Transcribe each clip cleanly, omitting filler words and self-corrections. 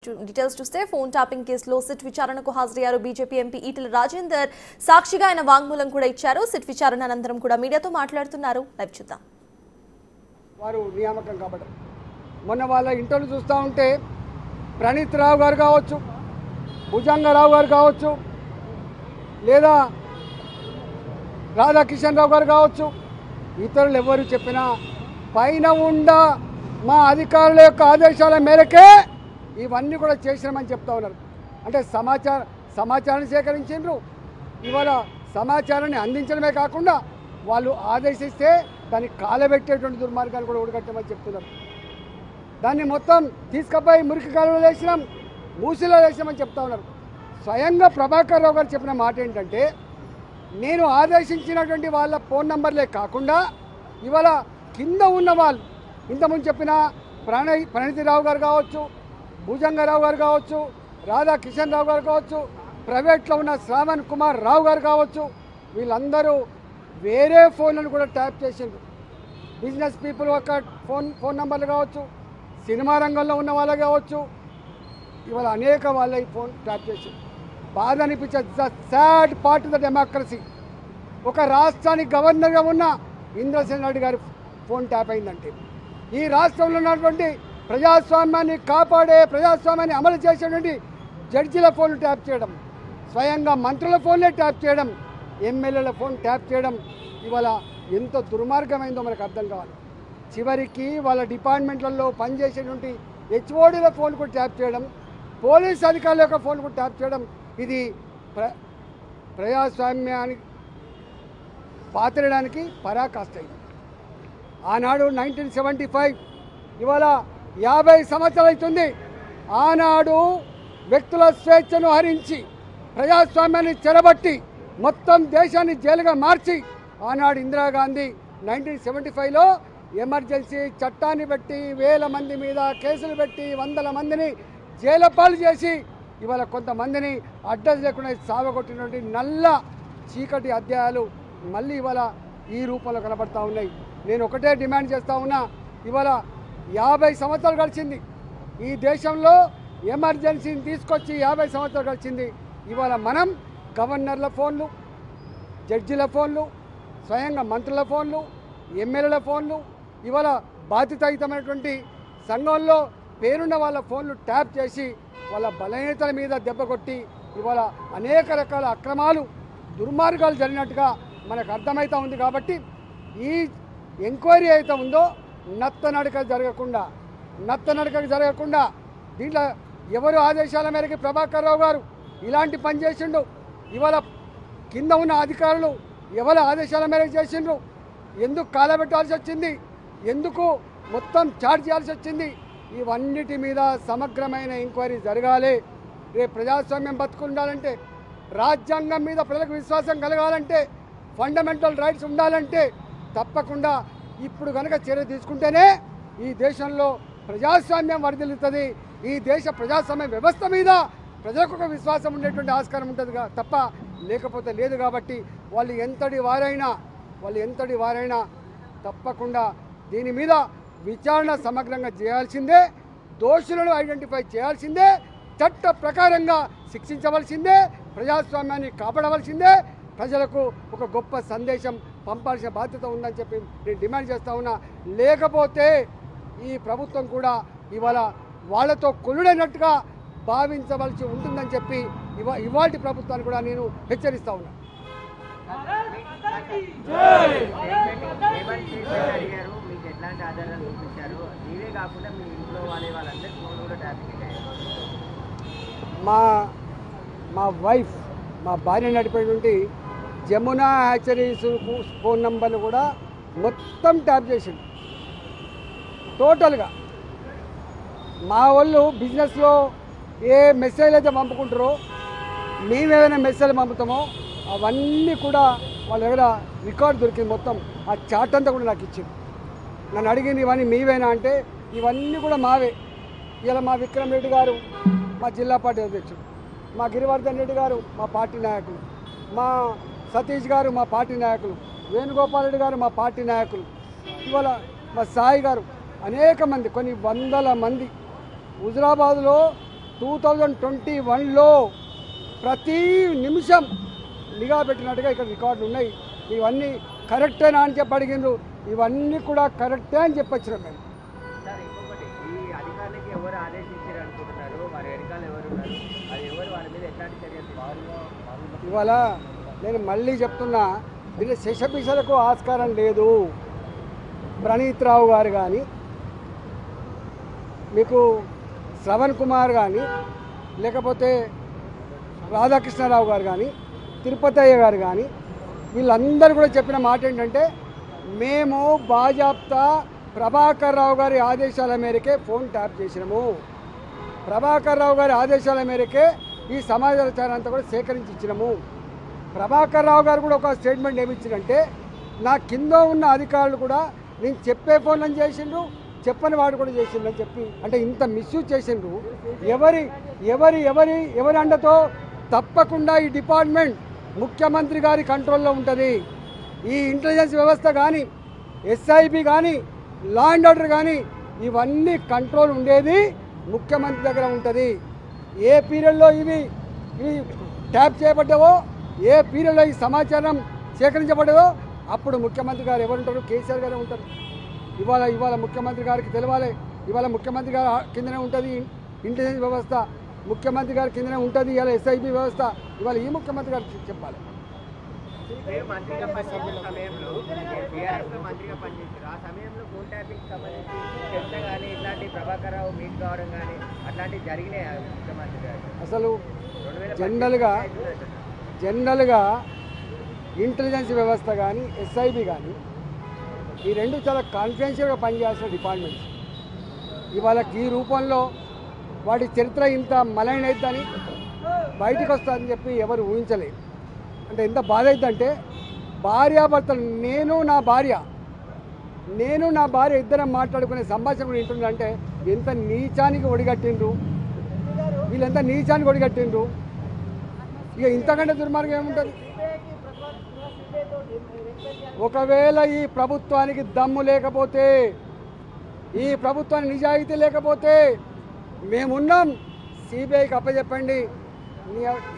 Details చూస్తే phone tapping కేసులో SIT విచారణకు హాజరయ్యారు బీజేపీ ఎంపీ ఈటెల రాజేందర్. సాక్షిగా ఆయన వాంగ్మూలం కూడా ఇచ్చారు. సిట్ విచారణ అనంతరం కూడా మీడియాతో మాట్లాడుతున్నారు. లైవ్ చూద్దాం. వారు నియామకం కాబట్టి మొన్న వాళ్ళ ఇంటర్వ్యూ చూస్తూ ఉంటే ప్రణీత్ రావు గారు కావచ్చు, భుజంగరావు గారు కావచ్చు, లేదా రాధాకిషన్ రావు గారు కావచ్చు, ఇతరులు ఎవరు చెప్పినా పైన ఉండ మా అధికారుల యొక్క ఆదేశాల మేరకే ఇవన్నీ కూడా చేసినామని చెప్తా ఉన్నారు. అంటే సమాచారాన్ని సేకరించారు. ఇవాళ సమాచారాన్ని అందించడమే కాకుండా వాళ్ళు ఆదేశిస్తే దాన్ని కాలబెట్టేటువంటి దుర్మార్గాలు కూడా ఊడగట్టమని చెప్తున్నారు. దాన్ని మొత్తం తీసుకుపోయి మురికి కాలంలో వేసినాం, మూసిలో వేసినామని చెప్తా ఉన్నారు. స్వయంగా ప్రభాకర్ రావు గారు చెప్పిన మాట ఏంటంటే, నేను ఆదేశించినటువంటి వాళ్ళ ఫోన్ నంబర్లే కాకుండా ఇవాళ కింద ఉన్న వాళ్ళు ఇంతకుముందు చెప్పిన ప్రణీతిరావు గారు కావచ్చు, భుజంగరావు గారు కావచ్చు, రాధాకిషన్ రావు గారు కావచ్చు, ప్రైవేట్లో ఉన్న శ్రావణ్ కుమార్ రావు గారు కావచ్చు, వీళ్ళందరూ వేరే ఫోన్లను కూడా ట్యాప్ చేసిండ్రు. బిజినెస్ పీపుల్ ఒక ఫోన్ నంబర్లు కావచ్చు, సినిమా రంగంలో ఉన్న వాళ్ళు కావచ్చు, ఇవాళ అనేక వాళ్ళ ఈ ఫోన్ ట్యాప్ చేసి బాధ అనిపించే sad part of the democracy. ఒక రాష్ట్రానికి గవర్నర్గా ఉన్న ఇంద్రసేన్ రెడ్డి గారి ఫోన్ ట్యాప్ అయిందంటే, ఈ రాష్ట్రంలో ఉన్నటువంటి ప్రజాస్వామ్యాన్ని కాపాడే, ప్రజాస్వామ్యాన్ని అమలు చేసేటువంటి జడ్జిల ఫోన్లు ట్యాప్ చేయడం, స్వయంగా మంత్రుల ఫోన్లే ట్యాప్ చేయడం, ఎమ్మెల్యేల ఫోన్ ట్యాప్ చేయడం ఇవాళ ఎంత దుర్మార్గమైందో మనకు అర్థం కావాలి. చివరికి వాళ్ళ డిపార్ట్మెంట్లలో పనిచేసేటువంటి హెచ్ఓడీల ఫోన్ కూడా ట్యాప్ చేయడం, పోలీస్ అధికారుల యొక్క ఫోన్ కూడా ట్యాప్ చేయడం, ఇది ప్రజాస్వామ్యానికి పాతరడానికి పరాకాష్ట. ఆనాడు 1975 ఇవాళ 50 సంవత్సరాలు అవుతుంది. ఆనాడు వ్యక్తుల స్వేచ్ఛను హరించి ప్రజాస్వామ్యాన్ని చెరబట్టి మొత్తం దేశాన్ని జైలుగా మార్చి ఆనాడు ఇందిరాగాంధీ 1975లో ఎమర్జెన్సీ చట్టాన్ని పెట్టి వేల మంది మీద కేసులు పెట్టి వందల మందిని జైలు పాలు చేసి ఇవాళ కొంతమందిని అడ్రస్ లేకుండా సావగొట్టినటువంటి నల్ల చీకటి అధ్యాయాలు మళ్ళీ ఇవాళ ఈ రూపంలో కనబడతా ఉన్నాయి. నేను ఒకటే డిమాండ్ చేస్తూ ఉన్నా, ఇవాళ 50 సంవత్సరాలు గడిచింది ఈ దేశంలో, ఎమర్జెన్సీని తీసుకొచ్చి 50 సంవత్సరాలు గడిచింది. ఇవాళ మనం గవర్నర్ల ఫోన్లు, జడ్జిల ఫోన్లు, స్వయంగా మంత్రుల ఫోన్లు, ఎమ్మెల్యేల ఫోన్లు, ఇవాళ బాధ్యతాయుతమైనటువంటి సంఘంలో పేరున్న వాళ్ళ ఫోన్లు ట్యాప్ చేసి వాళ్ళ బలహీనతల మీద దెబ్బ కొట్టి ఇవాళ అనేక రకాల అక్రమాలు, దుర్మార్గాలు జరిగినట్టుగా మనకు అర్థమవుతూ ఉంది. కాబట్టి ఈ ఎంక్వైరీ అయితే ఉందో నత్తనడక జరగకుండా దీంట్లో ఎవరు ఆదేశాల మేరకు ప్రభాకర్ రావు గారు ఇలాంటి పని చేసిండు, ఇవాళ కింద ఉన్న అధికారులు ఎవరి ఆదేశాల మేరకు చేసిండ్రు, ఎందుకు కాలబెట్టాల్సి వచ్చింది, ఎందుకు మొత్తం చార్జ్ చేయాల్సి వచ్చింది, ఇవన్నిటి మీద సమగ్రమైన ఎంక్వైరీ జరగాలి. రేపు ప్రజాస్వామ్యం బతుకుండాలంటే, రాజ్యాంగం మీద ప్రజలకు విశ్వాసం కలగాలంటే, ఫండమెంటల్ రైట్స్ ఉండాలంటే తప్పకుండా ఇప్పుడు కనుక చర్య తీసుకుంటేనే ఈ దేశంలో ప్రజాస్వామ్యం వర్ధిల్లుతుంది. ఈ దేశ ప్రజాస్వామ్య వ్యవస్థ మీద ప్రజలకు ఒక విశ్వాసం ఉండేటువంటి ఆస్కారం ఉంటుంది తప్ప లేకపోతే లేదు. కాబట్టి వాళ్ళు ఎంతటి వారైనా తప్పకుండా దీని మీద విచారణ సమగ్రంగా చేయాల్సిందే, దోషులను ఐడెంటిఫై చేయాల్సిందే, చట్ట ప్రకారంగా శిక్షించవలసిందే, ప్రజాస్వామ్యాన్ని కాపాడవలసిందే, ప్రజలకు ఒక గొప్ప సందేశం పంపాల్సిన బాధ్యత ఉందని చెప్పి నేను డిమాండ్ చేస్తూ ఉన్నా. లేకపోతే ఈ ప్రభుత్వం కూడా ఇవాళ వాళ్ళతో కొలుడైనట్టుగా భావించవలసి ఉంటుందని చెప్పి ఇవాల్టి ప్రభుత్వాన్ని కూడా నేను హెచ్చరిస్తూ ఉన్నా. మా వైఫ్, మా భార్య నడిపేటువంటి జమునా హ్యాచరీస్ ఫోన్ నంబర్లు కూడా మొత్తం ట్యాప్ చేసిండు టోటల్గా. మా వాళ్ళు బిజినెస్లో ఏ మెసేజ్ అయితే పంపుకుంటారో, మేమేమైనా మెసేజ్ పంపుతామో అవన్నీ కూడా వాళ్ళ దగ్గర రికార్డు దొరికింది. మొత్తం ఆ చాట్ అంతా కూడా నాకు ఇచ్చింది. నన్ను అడిగింది ఇవన్నీ మీవేనా అంటే ఇవన్నీ కూడా మావే. ఇలా మా విక్రమ్ రెడ్డి గారు మా జిల్లా పార్టీ అధ్యక్షుడు, మా గిరివర్ధన్ రెడ్డి గారు మా పార్టీ నాయకులు, మా సతీష్ గారు మా పార్టీ నాయకులు, వేణుగోపాల్ రెడ్డి గారు మా పార్టీ నాయకులు, ఇవాళ మా సాయి గారు, అనేక మంది, కొన్ని వందల మంది హుజురాబాద్లో 2021లో ప్రతి నిమిషం నిఘా పెట్టినట్టుగా ఇక్కడ రికార్డులు ఉన్నాయి. ఇవన్నీ కరెక్టేనా అని చెప్పి అడిగిండ్రు. ఇవన్నీ కూడా కరెక్టే అని చెప్పొచ్చినాం మేము. ఇవాళ నేను మళ్ళీ చెప్తున్నా, దీని శశపిశలకు ఆస్కారం లేదు. ప్రణీత్ రావు గారు కానీ, మీకు శ్రవణ్ కుమార్ కానీ, లేకపోతే రాధాకృష్ణరావు గారు కానీ, తిరుపతయ్య గారు కానీ, వీళ్ళందరూ కూడా చెప్పిన మాట ఏంటంటే, మేము బాజాప్తా ప్రభాకర్ రావు గారి ఆదేశాల మేరకే ఫోన్ ట్యాప్ చేసినాము. ప్రభాకర్ రావు గారి ఆదేశాల మేరకే ఈ సమాచారం అంతా కూడా సేకరించి ఇచ్చినాము. ప్రభాకర్ రావు గారు కూడా ఒక స్టేట్మెంట్ ఏమి ఇచ్చారంటే, నా కింద ఉన్న అధికారులు కూడా నేను చెప్పే ఫోన్లను చేసిండ్రు, చెప్పని వాడు కూడా చేసిండ్రు అని చెప్పి, అంటే ఇంత మిస్యూజ్ చేసిండ్రు. ఎవరి ఎవరి ఎవరి ఎవరి అండతో? తప్పకుండా ఈ డిపార్ట్మెంట్ ముఖ్యమంత్రి గారి కంట్రోల్లో ఉంటుంది. ఈ ఇంటెలిజెన్స్ వ్యవస్థ కానీ, ఎస్ఐబి కానీ, లా అండ్ ఆర్డర్ కానీ, ఇవన్నీ కంట్రోల్ ఉండేది ముఖ్యమంత్రి దగ్గర ఉంటుంది. ఏ పీరియడ్లో ఇవి ట్యాప్ చేయబడ్డావో, ఏ పీరియడ్లో ఈ సమాచారం సేకరించబడ్డదో అప్పుడు ముఖ్యమంత్రి గారు ఎవరుంటారు? కేసీఆర్ గారే ఉంటారు. ఇవాళ ముఖ్యమంత్రి గారికి తెలవాలి. ఇవాళ ముఖ్యమంత్రి గారు కిందనే ఉంటుంది ఇంటెలిజెన్స్ వ్యవస్థ, ముఖ్యమంత్రి గారి కిందనే ఉంటుంది ఇవాళ ఎస్ఐబి వ్యవస్థ. ఇవాళ ఈ ముఖ్యమంత్రి గారికి చెప్పాలి. అసలు జనరల్గా ఇంటెలిజెన్స్ వ్యవస్థ కానీ, ఎస్ఐబి కానీ, ఈ రెండు చాలా కాన్ఫిడెన్షియల్గా పనిచేయాల్సిన డిపార్ట్మెంట్స్. ఇవాళ ఈ రూపంలో వాటి చరిత్ర ఇంత మలైన అవుతుందని, బయటికి వస్తుందని చెప్పి ఎవరు ఊహించలేదు. అంటే ఎంత బాధ అవుతుందంటే, భార్యాభర్తలు నేను నా భార్య ఇద్దరం మాట్లాడుకునే సంభాషణ కూడా వింటుందంటే ఎంత నీచానికి ఒడిగట్టిండ్రు వీళ్ళెంత నీచానికి ఒడిగట్టిండ్రు. ఇక ఇంతకంటే దుర్మార్గం ఏముంటుంది? ఒకవేళ ఈ ప్రభుత్వానికి దమ్ము లేకపోతే, ఈ ప్రభుత్వానికి నిజాయితీ లేకపోతే మేమున్నాం, సిబిఐకి అప్పచెప్పండి.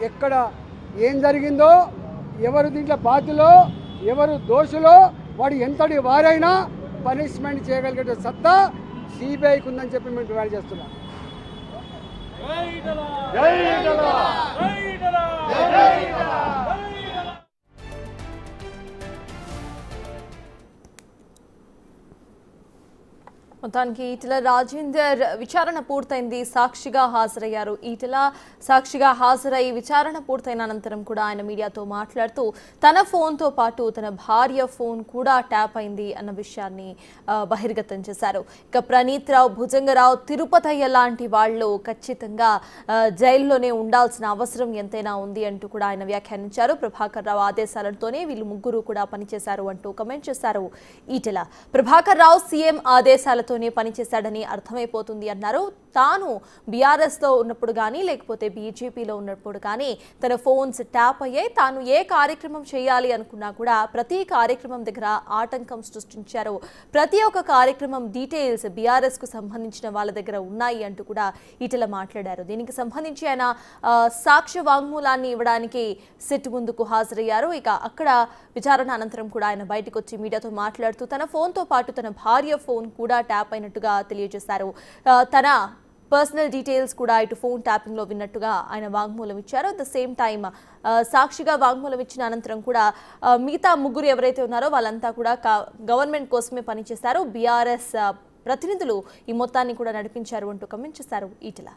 ఎక్కడ ఏం జరిగిందో, ఎవరు దీంట్లో బాధ్యులో, ఎవరు దోషులో, వాడు ఎంతటి వారైనా పనిష్మెంట్ చేయగలిగే సత్తా సిబిఐకి ఉందని చెప్పి మేము డిమాండ్ చేస్తున్నాం. మొత్తానికి ఈటెల రాజేందర్ విచారణ పూర్తయింది, సాక్షిగా హాజరయ్యారు. ఈటెల సాక్షిగా హాజరై విచారణ పూర్తయిన అనంతరం కూడా ఆయన మీడియాతో మాట్లాడుతూ తన ఫోన్తో పాటు తన భార్య ఫోన్ కూడా ట్యాప్ అయింది అన్న విషయాన్ని బహిర్గతం చేశారు. ఇక ప్రణీత్ రావు, భుజంగరావు, తిరుపతయ్య లాంటి వాళ్ళు ఖచ్చితంగా జైల్లోనే ఉండాల్సిన అవసరం ఎంతైనా ఉంది అంటూ కూడా ఆయన వ్యాఖ్యానించారు. ప్రభాకర్ రావు ఆదేశాలతోనే వీళ్ళు ముగ్గురు కూడా పనిచేశారు అంటూ కమెంట్ చేశారు ఈటెల. ప్రభాకర్ రావు సీఎం ఆదేశాలతో పనిచేశాడని అర్థమైపోతుంది అన్నారు. తాను బీఆర్ఎస్ లో ఉన్నప్పుడు కానీ, లేకపోతే బీజేపీలో ఉన్నప్పుడు కానీ తన ఫోన్స్ ట్యాప్ అయ్యాయి. తాను ఏ కార్యక్రమం చేయాలి అనుకున్నా కూడా ప్రతి కార్యక్రమం దగ్గర ఆటంకం సృష్టించారు. ప్రతి ఒక్క కార్యక్రమం డీటెయిల్స్ బీఆర్ఎస్ కు సంబంధించిన వాళ్ళ దగ్గర ఉన్నాయి అంటూ కూడా ఈటెల మాట్లాడారు. దీనికి సంబంధించి ఆయన సాక్ష్య వాంగ్మూలాన్ని ఇవ్వడానికి సిట్ ముందుకు హాజరయ్యారు. ఇక అక్కడ విచారణ అనంతరం కూడా ఆయన బయటకు వచ్చి మీడియాతో మాట్లాడుతూ తన ఫోన్తో పాటు తన భార్య ఫోన్ కూడా ట్యాప్ అయినట్టుగా తెలియజేశారు. తన పర్సనల్ డీటెయిల్స్ కూడా ఇటు ఫోన్ ట్యాపింగ్ లో విన్నట్టుగా ఆయన వాంగ్మూలం ఇచ్చారు. అట్ ద సేమ్ టైమ్ సాక్షిగా వాంగ్మూలం ఇచ్చిన అనంతరం కూడా మిగతా ముగ్గురు ఎవరైతే ఉన్నారో వాళ్ళంతా కూడా గవర్నమెంట్ కోసమే పనిచేశారు, బీఆర్ఎస్ ప్రతినిధులు ఈ మొత్తాన్ని కూడా నడిపించారు అంటూ కమెంట్ చేశారు ఈటెల.